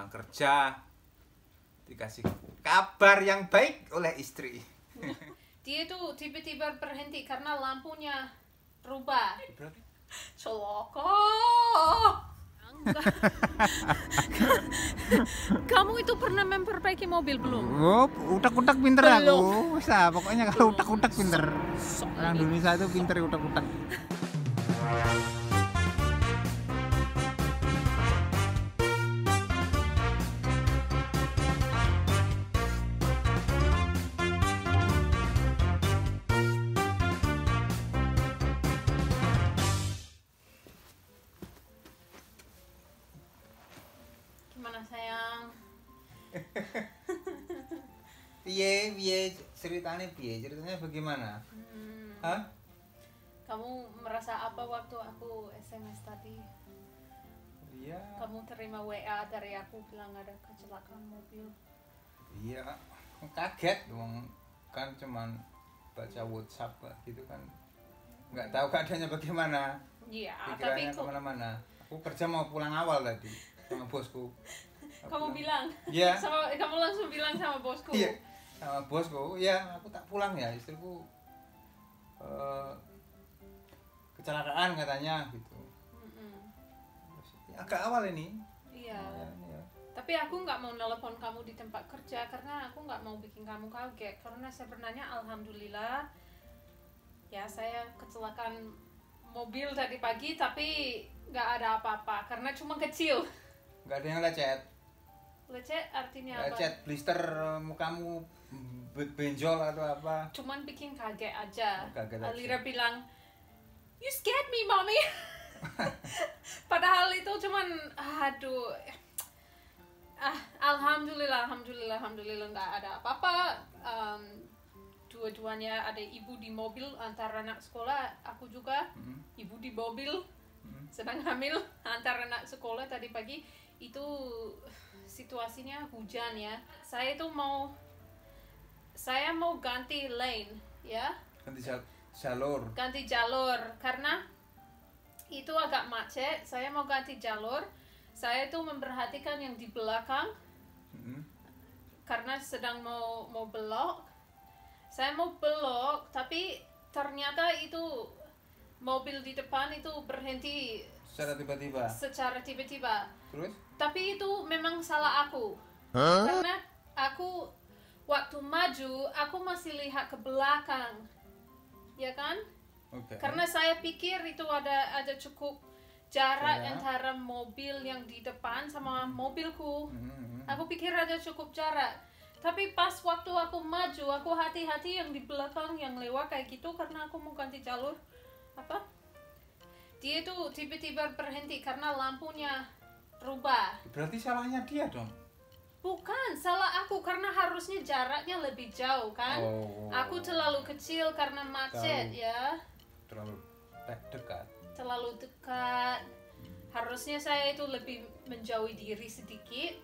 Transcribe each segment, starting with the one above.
pulang kerja dikasih kabar yang baik oleh istri. Dia itu tiba-tiba berhenti karena lampunya berubah. Celaka. Kamu itu pernah memperbaiki mobil belum? Oh, utak-utak pinter Belum. aku. Bisa, pokoknya kalau utak-utak pinter. Orang Indonesia itu pinter utak-utak. Gimana sayang? Piye ceritanya bagaimana? Hah? Kamu merasa apa waktu aku SMS tadi? Iya. Kamu terima WA dari aku bilang ada kecelakaan mobil. Iya, kaget dong. Kan cuman baca WhatsApp gitu kan. Nggak tahu keadaannya bagaimana. Iya, tapi Pikirannya kemana-mana. Aku kerja mau pulang awal tadi sama bosku. kamu bilang? Iya. Kamu langsung bilang sama bosku? Iya, sama bosku. Ya, aku tak pulang ya, istriku kecelakaan katanya gitu. Agak awal ini. Iya. Ya. Tapi aku nggak mau nelpon kamu di tempat kerja karena aku nggak mau bikin kamu kaget. Karena sebenarnya alhamdulillah ya saya kecelakaan mobil tadi pagi tapi nggak ada apa-apa karena cuma kecil. Nggak ada yang lecet. Lecet artinya apa? Lecet, blister mukamu benjol atau apa? Cuman bikin kaget aja. Kaget aja. Alira bilang, "You scared me, mommy." Padahal itu cuman aduh. Alhamdulillah nggak ada apa-apa. Dua-duanya ada ibu di mobil antara anak sekolah, aku juga ibu di mobil sedang hamil antara anak sekolah tadi pagi. Itu situasinya hujan ya. Saya mau ganti lane ya. Ganti jalur karena itu agak macet. Saya mau ganti jalur. Saya tuh memperhatikan yang di belakang karena sedang mau belok. Saya mau belok tapi ternyata itu mobil di depan itu berhenti secara tiba-tiba. Terus? Tapi itu memang salah aku. Karena aku waktu maju aku masih lihat ke belakang. Ya kan? Okay. Karena saya pikir itu ada cukup jarak antara mobil yang di depan sama mobilku. Aku pikir ada cukup jarak. Tapi pas waktu aku maju, aku hati-hati yang di belakang yang lewat kayak gitu karena aku mau ganti jalur. Apa? Dia itu tiba-tiba berhenti karena lampunya berubah. Berarti salahnya dia dong? Bukan, salah aku karena harusnya jaraknya lebih jauh kan. Aku terlalu kecil karena macet ya. Terlalu dekat. Harusnya saya itu lebih menjauhi diri sedikit.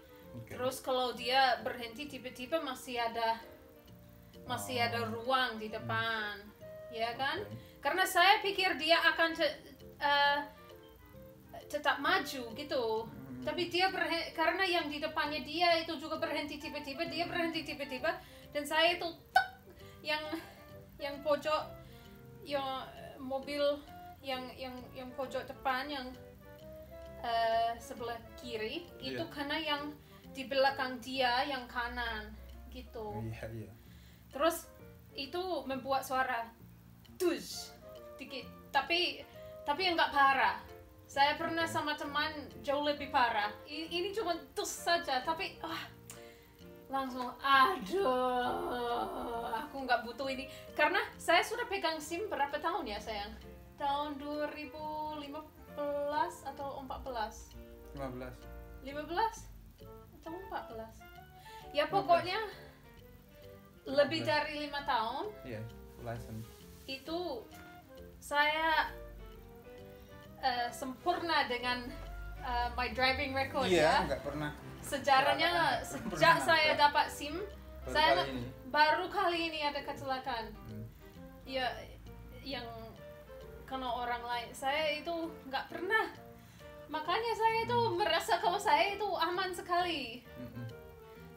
Terus kalau dia berhenti tiba-tiba masih ada ruang di depan. Ya kan? Karena saya pikir dia akan tetap maju gitu. Tapi dia karena yang di depannya dia itu juga berhenti tiba-tiba, dan saya itu yang pojok yang mobil yang pojok depan yang sebelah kiri itu karena yang di belakang dia yang kanan gitu. Iya. Terus itu membuat suara tush dikit, tapi enggak parah. Saya pernah sama teman jauh lebih parah. Ini cuma tus saja, tapi langsung aduh, aku nggak butuh ini. Karena saya sudah pegang SIM berapa tahun ya sayang? Tahun 2015 atau 14? 15 atau 14? Ya pokoknya lebih dari 5 tahun. Iya, license. Itu saya sempurna dengan my driving record ya. Nggak pernah. Sejarahnya sejak saya dapat SIM, baru kali ini ada kecelakaan. Ya, yang kena orang lain. Saya itu nggak pernah Makanya saya itu merasa kalau saya itu aman sekali.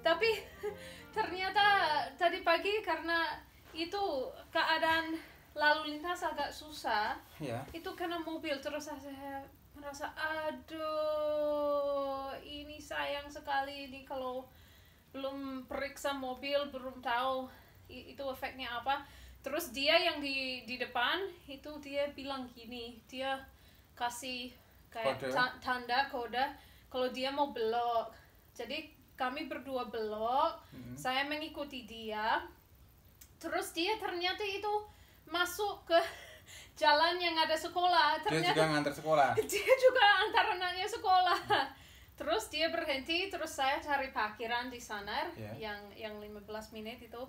Tapi ternyata tadi pagi karena itu keadaan lalu lintas agak susah, itu kena mobil terus saya merasa aduh ini sayang sekali ini kalau belum periksa mobil belum tahu itu efeknya apa. Terus dia yang di depan itu dia bilang gini, dia kasih kayak tanda kode kalau dia mau belok. Jadi kami berdua belok, saya mengikuti dia. Terus dia ternyata itu masuk ke jalan yang ada sekolah. Ternyata dia juga ngantar sekolah. Dia juga antar anaknya sekolah. Terus dia berhenti, terus saya cari parkiran di sana yang 15 menit itu.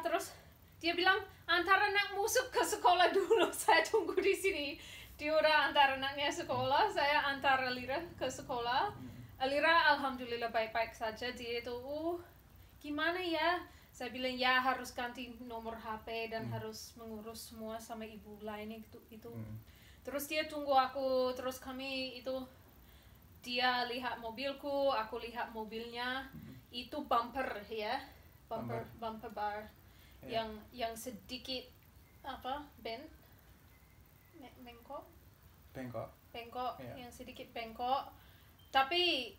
Terus dia bilang antar anak musuk ke sekolah dulu. Saya tunggu di sini. Dia udah antar anaknya sekolah, saya antar Alira ke sekolah. Alira alhamdulillah baik-baik saja. Dia itu gimana ya? Saya bilang ya harus ganti nomor HP dan harus mengurus semua sama ibu lainnya gitu. Terus dia tunggu aku, terus kami itu dia lihat mobilku, aku lihat mobilnya. Itu bumper ya, bumper bar yang sedikit bengkok, yang sedikit bengkok. Tapi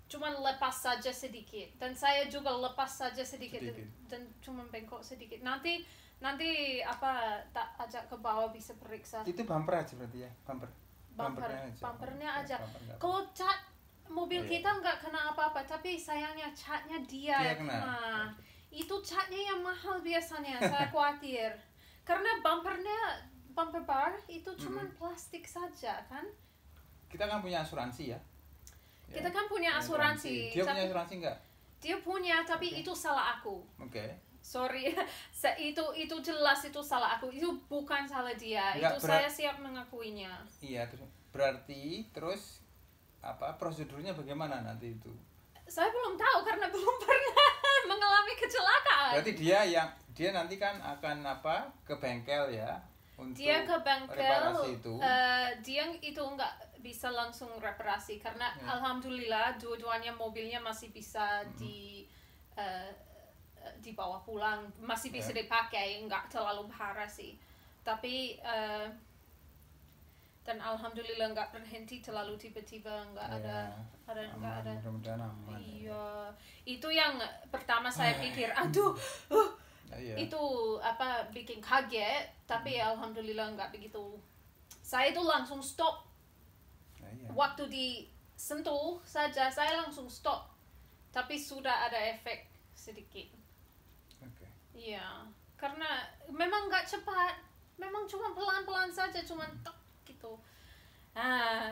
cuman lepas saja sedikit dan saya juga lepas saja sedikit. Dan cuman bengkok sedikit. Nanti tak ajak ke bawah bisa periksa. Itu bumper aja berarti ya, bumpernya aja. Kalau cat mobil kita nggak kena apa-apa, tapi sayangnya catnya dia kena. Itu catnya yang mahal biasanya. Saya khawatir karena bumper bar itu cuman plastik saja kan. Kita kan punya asuransi ya. Kita kan punya asuransi. Dia punya asuransi nggak? Dia punya, tapi itu salah aku. Sorry, itu jelas itu salah aku. Itu bukan salah dia. Enggak, itu saya siap mengakuinya. Iya, berarti terus prosedurnya bagaimana nanti itu? Saya belum tahu karena belum pernah mengalami kecelakaan. Berarti dia nanti kan akan ke bengkel ya untuk dia ke bengkel, reparasi itu. Dia itu nggak bisa langsung reparasi karena alhamdulillah dua-duanya mobilnya masih bisa dibawa pulang, masih bisa dipakai, nggak terlalu parah sih. Tapi dan alhamdulillah nggak berhenti terlalu tiba-tiba, nggak ada. Mudah-mudahan aman. Iya, itu yang pertama saya pikir, itu bikin kaget, tapi alhamdulillah nggak begitu. Saya itu langsung stop. Waktu disentuh saja saya langsung stop, tapi sudah ada efek sedikit. Iya, karena memang nggak cepat, memang cuma pelan-pelan saja, cuma tok gitu.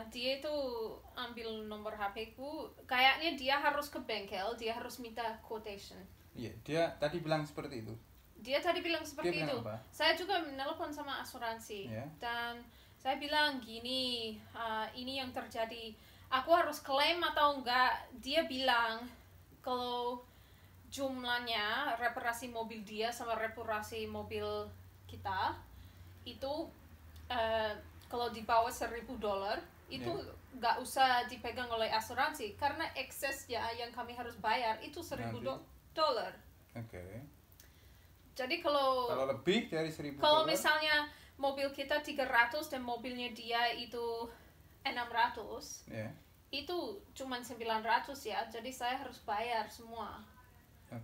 Dia itu ambil nomor HP ku, kayaknya dia harus ke bengkel, dia harus minta quotation. Iya, dia tadi bilang seperti itu. Apa? Saya juga menelpon sama asuransi dan saya bilang gini, ini yang terjadi, aku harus klaim atau enggak? Dia bilang kalau jumlahnya reparasi mobil dia sama reparasi mobil kita itu kalau di bawah $1,000 itu nggak usah dipegang oleh asuransi karena eksesnya yang kami harus bayar itu $1,000. Jadi kalau lebih dari $1,000, kalau misalnya mobil kita 300 dan mobilnya dia itu 600, itu cuma 900 ya, jadi saya harus bayar semua.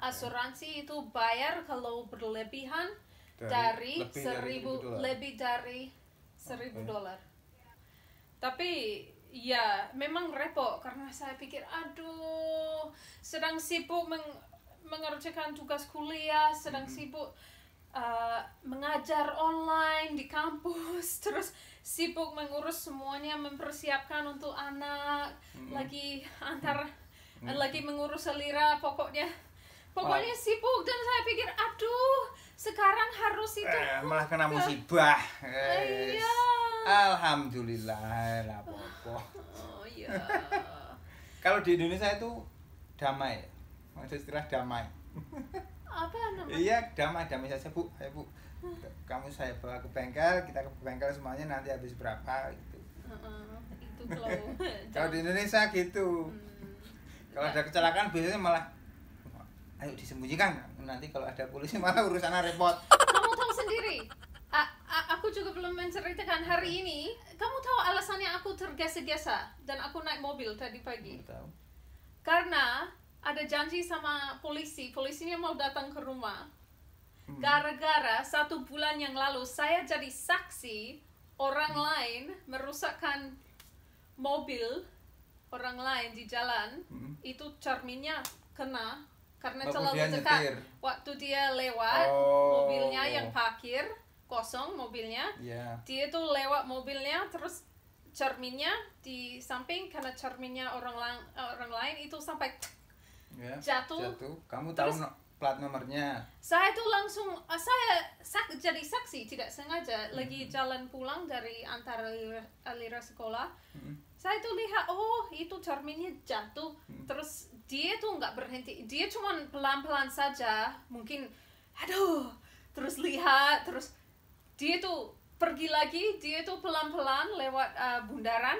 Asuransi itu bayar kalau berlebihan dari lebih dari $1,000. Tapi ya memang repot karena saya pikir sedang sibuk mengerjakan tugas kuliah, sedang sibuk mengajar online di kampus, terus sibuk mengurus semuanya, mempersiapkan untuk anak, lagi lagi mengurus Alira, pokoknya sibuk dan saya pikir sekarang harus itu malah kena musibah. Iya. Alhamdulillah lah apa-apa. Iya. Kalau di Indonesia itu damai. Ada istilah damai. Apa namanya? Iya, damai saja, Bu. Ayo, Bu. Kamu saya bawa ke bengkel, kita ke bengkel semuanya, nanti habis berapa gitu. Itu kalau Kalau di Indonesia gitu. Kalau ada kecelakaan biasanya malah ayo disembunyikan. Nanti kalau ada polisi malah urusannya repot. Kamu tahu sendiri. Aku juga belum menceritakan hari ini. Kamu tahu alasannya aku tergesa-gesa dan aku naik mobil tadi pagi? Tahu. Karena ada janji sama polisi. Polisinya mau datang ke rumah. Gara-gara 1 bulan yang lalu saya jadi saksi orang lain merusakkan mobil orang lain di jalan. Itu cerminnya kena karena terlalu dekat. Nyetir. Waktu dia lewat mobilnya yang parkir kosong mobilnya, dia tuh lewat mobilnya terus cerminnya di samping karena cerminnya orang lain itu sampai jatuh. Kamu tahu plat nomornya? Saya tuh langsung jadi saksi tidak sengaja lagi jalan pulang dari antara aliran sekolah. Saya tuh lihat itu cerminnya jatuh. Terus dia tuh nggak berhenti, dia cuma pelan-pelan saja, mungkin terus lihat, terus dia tuh pergi lagi, dia tuh pelan-pelan lewat bundaran,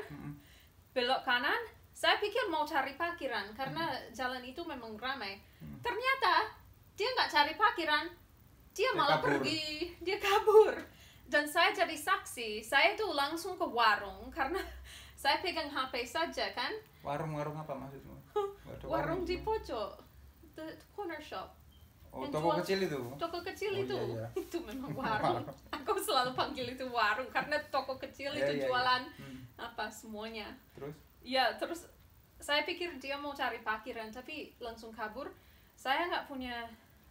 belok kanan. Saya pikir mau cari parkiran karena jalan itu memang ramai. Ternyata dia nggak cari parkiran, dia malah pergi, dia kabur. Dan saya jadi saksi, saya tuh langsung ke warung karena saya pegang HP saja kan. Warung apa maksudmu? Warung di pojok, the corner shop. Toko kecil itu? Toko kecil itu. Iya. Itu memang warung. Aku selalu panggil itu warung karena toko kecil itu jualan apa semuanya. Terus saya pikir dia mau cari parkiran tapi langsung kabur. Saya nggak punya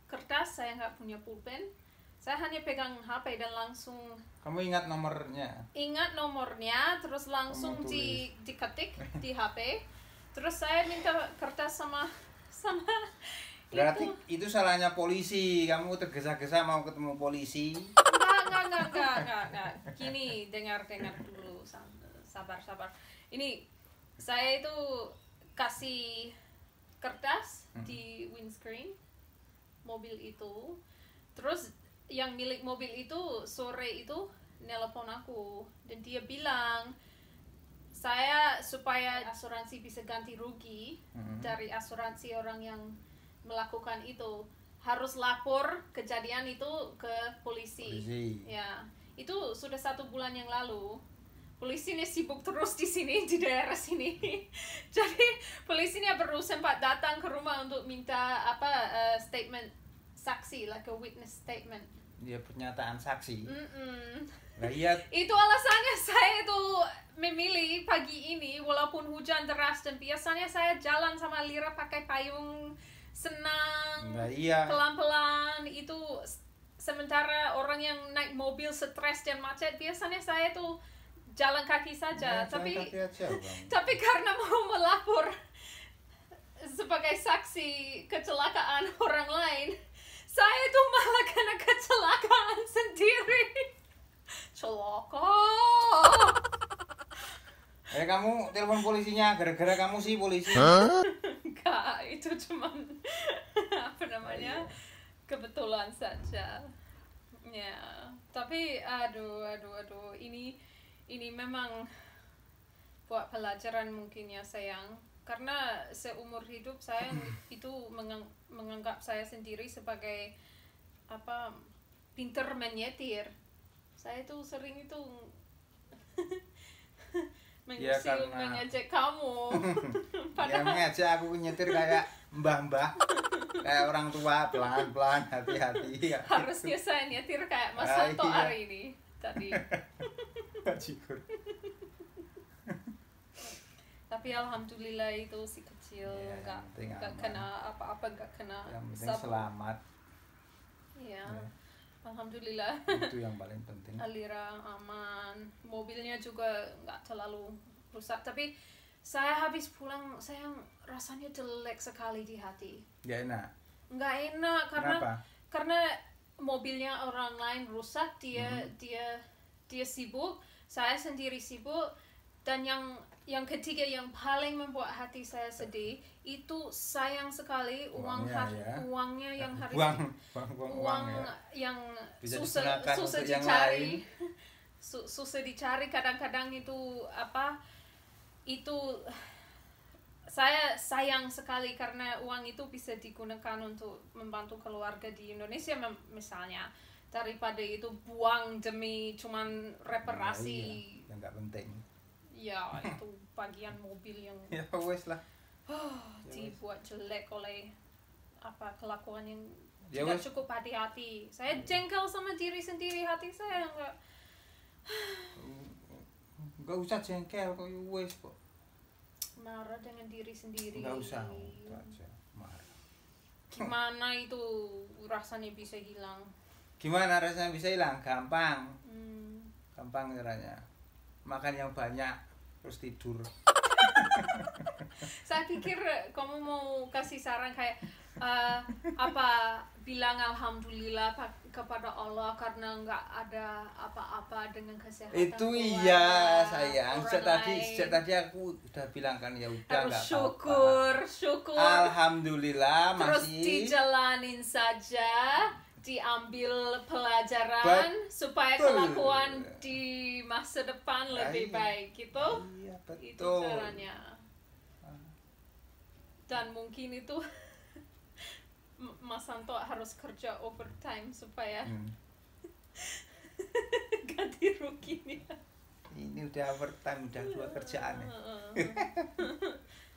kertas, saya nggak punya pulpen. Saya hanya pegang HP dan langsung. Kamu ingat nomornya? Ingat nomornya, terus langsung diketik di HP. Terus saya minta kertas sama Berarti itu salahnya polisi. Kamu tergesa-gesa mau ketemu polisi? Enggak. Gini, dengar dulu. Sabar. Ini saya itu kasih kertas di windscreen mobil itu. Terus yang milik mobil itu sore itu nelpon aku dan dia bilang supaya asuransi bisa ganti rugi dari asuransi orang yang melakukan itu harus lapor kejadian itu ke polisi. Ya, itu sudah 1 bulan yang lalu. Polisinya sibuk terus di sini di daerah sini. Jadi polisinya baru sempat datang ke rumah untuk minta statement saksi, like a witness statement. Dia pernyataan saksi. Nah, iya. Itu alasannya saya itu memilih pagi ini walaupun hujan deras dan biasanya saya jalan sama Lira pakai payung senang, pelan-pelan itu. Sementara orang yang naik mobil stres dan macet, biasanya saya tuh jalan kaki saja. Tapi karena mau melapor sebagai saksi kecelakaan orang lain, saya tuh malah kena kecelakaan sendiri. Celaka. Kamu telepon polisinya gara-gara kamu sih polisi? Enggak, itu cuman kebetulan saja. Ya, tapi aduh, ini memang buat pelajaran mungkin ya sayang. Karena seumur hidup saya itu menganggap saya sendiri sebagai pinter menyetir. Saya tuh sering itu mengejek kamu. Ya mengejek aku nyetir kayak mbah-mbah, kayak orang tua, pelan-pelan, hati-hati. Harusnya saya nyetir kayak Mas Santo hari ini tadi. Tapi alhamdulillah itu si kecil nggak kena apa-apa, nggak kena. Yang penting selamat. Iya. Alhamdulillah. Itu yang paling penting. Alira aman, mobilnya juga nggak terlalu rusak. Tapi saya habis pulang, saya rasanya jelek sekali di hati. Nggak enak. Nggak enak karena mobilnya orang lain rusak, dia sibuk, saya sendiri sibuk, dan yang ketiga yang paling membuat hati saya sedih itu sayang sekali uangnya yang harus uang yang bisa susah dicari susah dicari kadang-kadang itu apa itu saya sayang sekali karena uang itu bisa digunakan untuk membantu keluarga di Indonesia misalnya daripada itu buang demi cuman reparasi yang nggak penting ya itu bagian mobil yang ya wes lah dibuat jelek oleh apa kelakuan yang ya tidak wes. cukup hati-hati. Saya jengkel sama diri sendiri, hati saya nggak usah jengkel kok wes kok marah dengan diri sendiri. nggak usah aja marah. Gimana itu rasanya bisa hilang? Gimana rasanya bisa hilang? Gampang gampang caranya, makan yang banyak terus tidur. Saya pikir kamu mau kasih saran kayak bilang alhamdulillah kepada Allah karena nggak ada apa-apa dengan kesehatan Itu keluarga, iya sayang. orang Sejak tadi aku udah bilang kan ya udah harus nggak syukur Alhamdulillah terus masih dijalanin saja, diambil pelajaran supaya kelakuan di masa depan lebih baik gitu. Iya, Itu betul. caranya. Dan mungkin itu Mas Santo harus kerja overtime supaya ganti ruginya. Ini udah overtime, udah 2 kerjaan ya.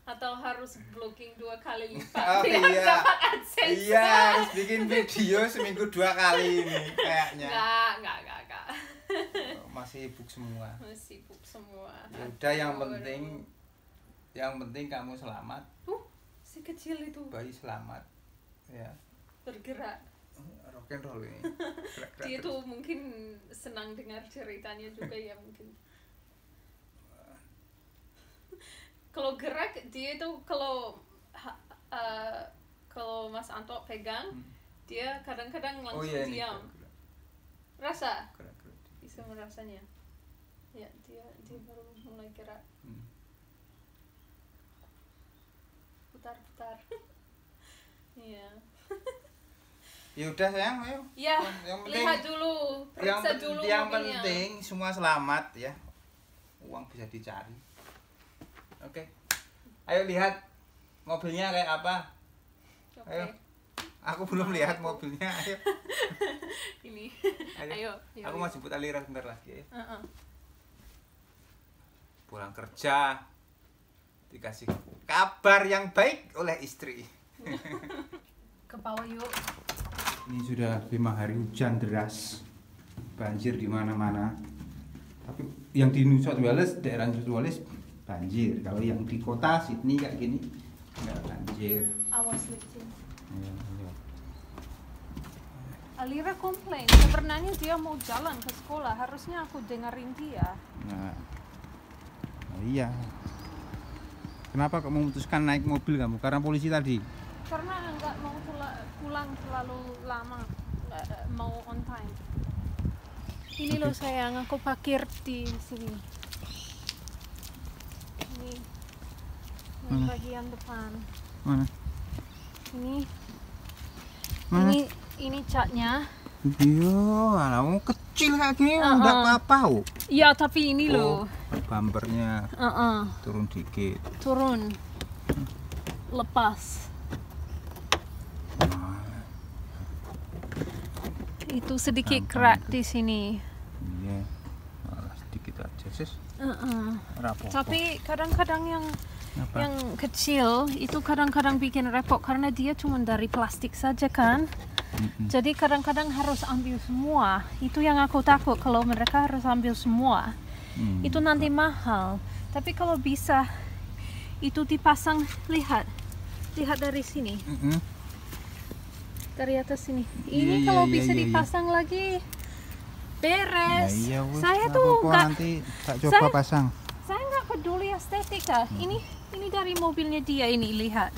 Atau harus blocking 2 kali lipat Oh biar iya, dapat AdSense. iya harus bikin video seminggu 2 kali ini kayaknya. Enggak. Masih sibuk semua. Sibuk semua. Ya udah yang penting kamu selamat. Si kecil itu Bayi selamat. Ya. bergerak. Rock and roll ini. Gerak-gerak Dia terus. tuh mungkin senang dengar ceritanya juga ya mungkin. Kalau gerak dia tuh kalau Mas Anto pegang dia kadang-kadang langsung ini diam. gerak-gerak. Rasa Gerak-gerak. bisa merasanya. Ya dia baru mulai gerak. Putar-putar. Iya. Ya udah sayang, ayo. Ya, Yang penting- lihat dulu, periksa dulu yang mobilnya. penting semua selamat ya. Uang bisa dicari. Oke. Ayo lihat mobilnya kayak apa. Oke. Ayo. Aku belum lihat mobilnya. Ayo. Ini. Ayo. Ayo. Aku mau jemput Alira sebentar lagi. Ya. Uh-uh. Pulang kerja dikasih kabar yang baik oleh istri. Ke bawah yuk. Ini sudah 5 hari hujan deras, banjir di mana-mana. Tapi yang di New South Wales, daerah New South Wales banjir. Kalau yang di kota Sydney kayak gini nggak banjir. Awas licin. Ya, lihat. Alira komplain, sebenarnya dia mau jalan ke sekolah, harusnya aku dengerin dia. Nah, iya. Kenapa kok memutuskan naik mobil kamu? Karena polisi tadi. Karena nggak mau pulang terlalu lama, mau on time. Ini loh sayang, aku parkir di sini. Ini yang bagian depan. Mana? Ini Mana? ini catnya. Iya, kamu kecil kayak gini enggak apa-apa. Oh. Iya, tapi ini loh. Bumpernya turun dikit. Turun. Lepas. Itu sedikit crack di sini. Iya. Malah sedikit aja, Sis. Rapopo. Tapi kadang-kadang yang Apa? yang kecil itu kadang-kadang bikin repot karena dia cuma dari plastik saja kan. Jadi kadang-kadang harus ambil semua. Itu yang aku takut kalau mereka harus ambil semua. Itu nanti mahal. Tapi kalau bisa itu dipasang, lihat dari sini, dari atas sini. Ini kalau bisa dipasang lagi beres. Ya, iya, Saya tuh nggak, nanti tak coba pasang. saya nggak peduli estetika. Ini dari mobilnya dia, ini lihat.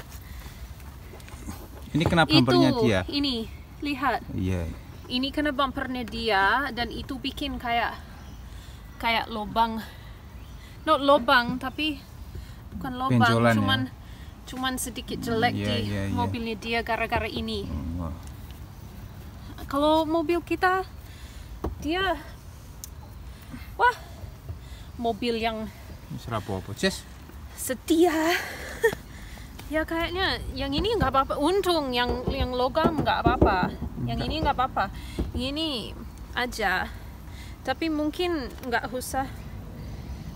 Ini kena bumpernya Itu dia. ini lihat. Iya. Ini kena bumpernya dia dan itu bikin kayak lubang. Not lubang tapi bukan lubang, Benjolan, cuman sedikit jelek di mobilnya dia gara-gara ini. Wah. Kalau mobil kita dia Wah, mobil yang Serapopo, Cis. setia. Ya kayaknya yang ini nggak apa-apa. Untung yang logam nggak apa-apa. Yang ini nggak apa-apa. Yang ini aja. Tapi mungkin nggak usah.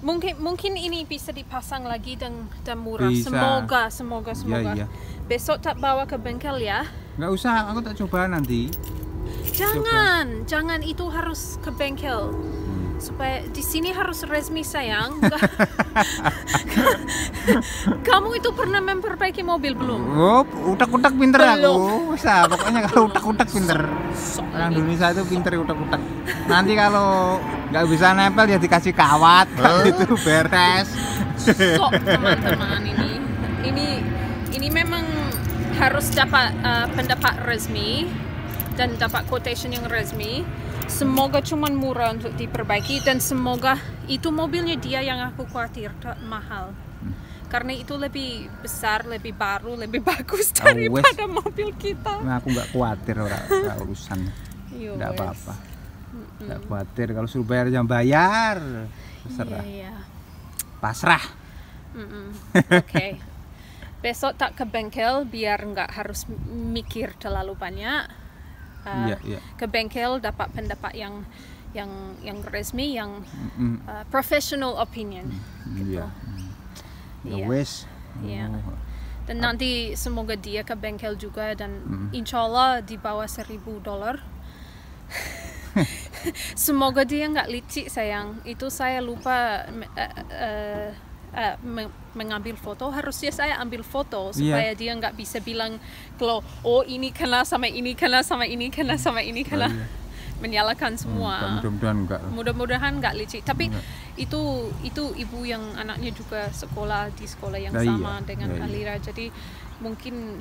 Mungkin ini bisa dipasang lagi dan murah. Bisa. Semoga. Iya. Besok tak bawa ke bengkel ya. Nggak usah, aku tak coba nanti. Jangan itu harus ke bengkel. Supaya di sini harus resmi sayang. Kamu itu pernah memperbaiki mobil belum? Oh, utak-utak pinter Belum. aku. Bisa, pokoknya kalau utak-utak pinter. Orang Indonesia itu pinter utak-utak. Nanti kalau nggak bisa nempel ya dikasih kawat, itu beres. Sok teman-teman ini memang harus dapat pendapat resmi dan dapat quotation yang resmi. Semoga cuman murah untuk diperbaiki dan semoga itu mobilnya dia yang aku khawatir mahal. Karena itu lebih besar, lebih baru, lebih bagus daripada mobil kita. Nah, aku nggak khawatir orang urusan. Nggak apa-apa. Nggak khawatir kalau suruh bayar jam bayar. Terserah. Iya. Pasrah. Oke. Besok tak ke bengkel biar nggak harus mikir terlalu banyak. Iya. Ke bengkel dapat pendapat yang resmi, yang professional opinion. Iya. Ya Iya. wes. Iya. Dan nanti semoga dia ke bengkel juga dan insya Allah di bawah $1,000. Semoga dia nggak licik sayang. Itu saya lupa mengambil foto. Harusnya saya ambil foto supaya dia nggak bisa bilang kalau ini kena sama ini kena sama ini kena sama ini kena. Menyalakan semua. Mudah-mudahan nggak licik. Tapi itu ibu yang anaknya juga sekolah di sekolah yang sama dengan Alira. Jadi mungkin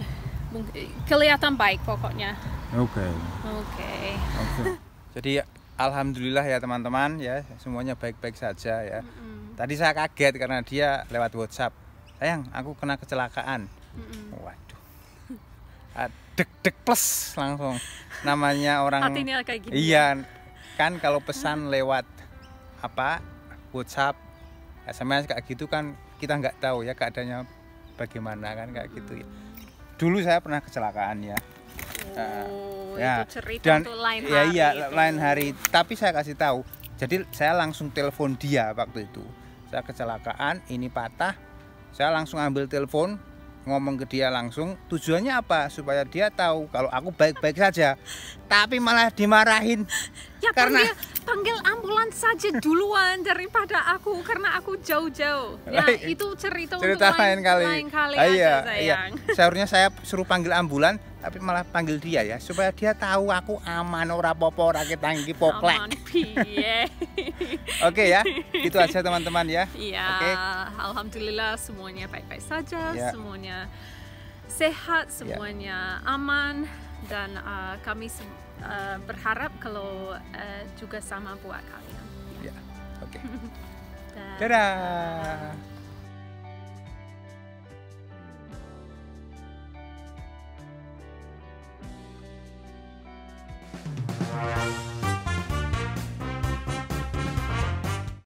kelihatan baik pokoknya. Oke. Jadi alhamdulillah ya teman-teman ya, semuanya baik-baik saja ya. Tadi saya kaget karena dia lewat WhatsApp, sayang aku kena kecelakaan. Waduh, deg-deg plus langsung. Namanya orang hatinya kayak gini. Iya, kan kalau pesan lewat WhatsApp, SMS kayak gitu kan kita nggak tahu ya keadaannya bagaimana kan kayak gitu ya. Dulu saya pernah kecelakaan ya. Itu cerita untuk lain hari. Lain hari. Tapi saya kasih tahu. Jadi saya langsung telepon dia waktu itu. Saya kecelakaan, ini patah. Saya langsung ambil telepon, ngomong ke dia langsung. Tujuannya apa? Supaya dia tahu kalau aku baik-baik saja. Tapi malah dimarahin. Ya karena dia panggil ambulans saja duluan daripada aku karena aku jauh-jauh. Ya itu cerita untuk lain kali aja sayang. Seharusnya saya suruh panggil ambulans tapi malah panggil dia ya supaya dia tahu aku aman, ora apa-apa, ora ketangki poklek. Aman piye. Oke ya, itu aja teman-teman ya. Iya, alhamdulillah semuanya baik-baik saja, semuanya sehat, semuanya aman dan kami berharap kalau juga sama buat kalian. Ya, oke. Dadah.